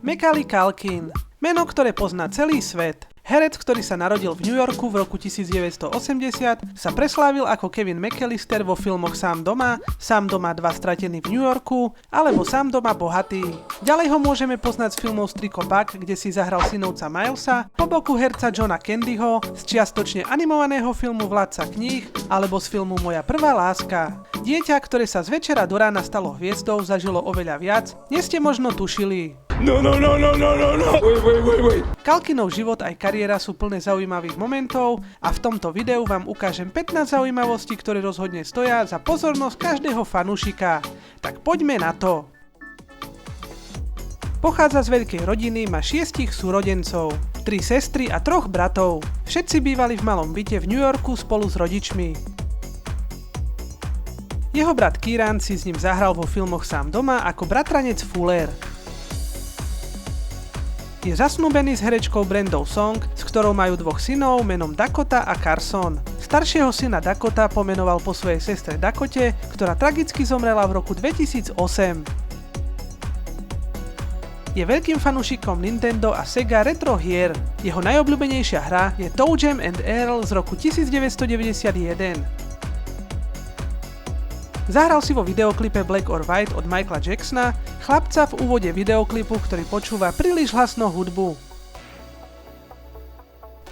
Macaulay Culkin. Meno, ktoré pozná celý svet. Herec, ktorý sa narodil v New Yorku v roku 1980, sa preslávil ako Kevin McAllister vo filmoch Sám doma 2 stratený v New Yorku alebo Sám doma bohatý. Ďalej ho môžeme poznať z filmov Striko Buck, kde si zahral synovca Milesa, po boku herca Johna Candyho, z čiastočne animovaného filmu Vládca kníh alebo z filmu Moja prvá láska. Dieťa, ktoré sa z večera do rána stalo hviezdou, zažilo oveľa viac, než ste možno tušili. No. Wait. Culkinov život aj kariéra sú plné zaujímavých momentov a v tomto videu vám ukážem 15 zaujímavostí, ktoré rozhodne stoja za pozornosť každého fanúšika. Tak poďme na to. Pochádza z veľkej rodiny, má 6 súrodencov, 3 sestry a 3 bratov. Všetci bývali v malom byte v New Yorku spolu s rodičmi. Jeho brat Kieran si s ním zahral vo filmoch Sám doma ako bratranec Fuller. Je zasnúbený s herečkou Brandou Song, s ktorou majú 2 synov menom Dakota a Carson. Staršieho syna Dakota pomenoval po svojej sestre Dakote, ktorá tragicky zomrela v roku 2008. Je veľkým fanúšikom Nintendo a Sega retro hier. Jeho najobľúbenejšia hra je Toe Jam and Earl z roku 1991. Zahral si vo videoklipe Black or White od Michaela Jacksona, chlapca v úvode videoklipu, ktorý počúva príliš hlasnú hudbu.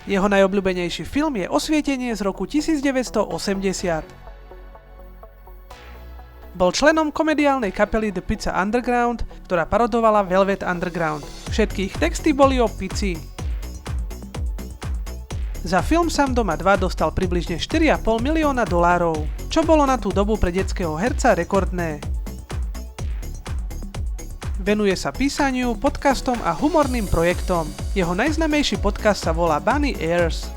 Jeho najobľúbenejší film je Osvietenie z roku 1980. Bol členom komediálnej kapely The Pizza Underground, ktorá parodovala Velvet Underground. Všetky ich texty boli o pici. Za film Sám doma 2 dostal približne $4,5 milióna, čo bolo na tú dobu pre detského herca rekordné. Venuje sa písaniu, podcastom a humorným projektom. Jeho najznámejší podcast sa volá Bunny Ears.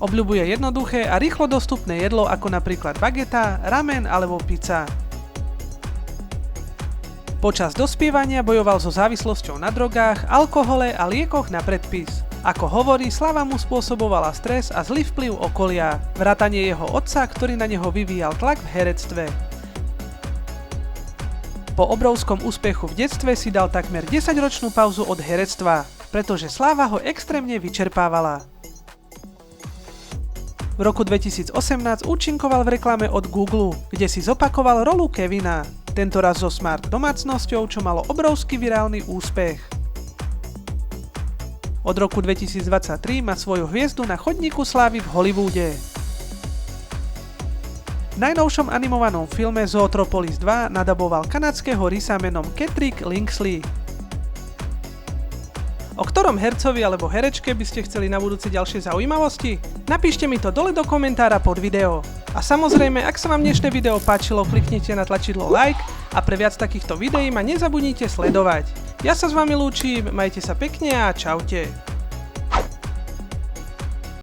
Obľubuje jednoduché a rýchlo dostupné jedlo ako napríklad bageta, ramen alebo pizza. Počas dospievania bojoval so závislosťou na drogách, alkohole a liekoch na predpis. Ako hovorí, slava mu spôsobovala stres a zlý vplyv okolia, vrátane jeho otca, ktorý na neho vyvíjal tlak v herectve. Po obrovskom úspechu v detstve si dal takmer 10-ročnú pauzu od herectva, pretože sláva ho extrémne vyčerpávala. V roku 2018 účinkoval v reklame od Google, kde si zopakoval rolu Kevina, tentoraz so smart domácnosťou, čo malo obrovský virálny úspech. Od roku 2023 má svoju hviezdu na chodníku slávy v Hollywoode. V najnovšom animovanom filme Zootropolis 2 nadaboval kanadského rysa menom Catrick Linksley. O ktorom hercovi alebo herečke by ste chceli na budúce ďalšie zaujímavosti? Napíšte mi to dole do komentára pod video. A samozrejme, ak sa vám dnešné video páčilo, kliknite na tlačidlo like a pre viac takýchto videí ma nezabudnite sledovať. Ja sa s vami lúčim, majte sa pekne a čaute.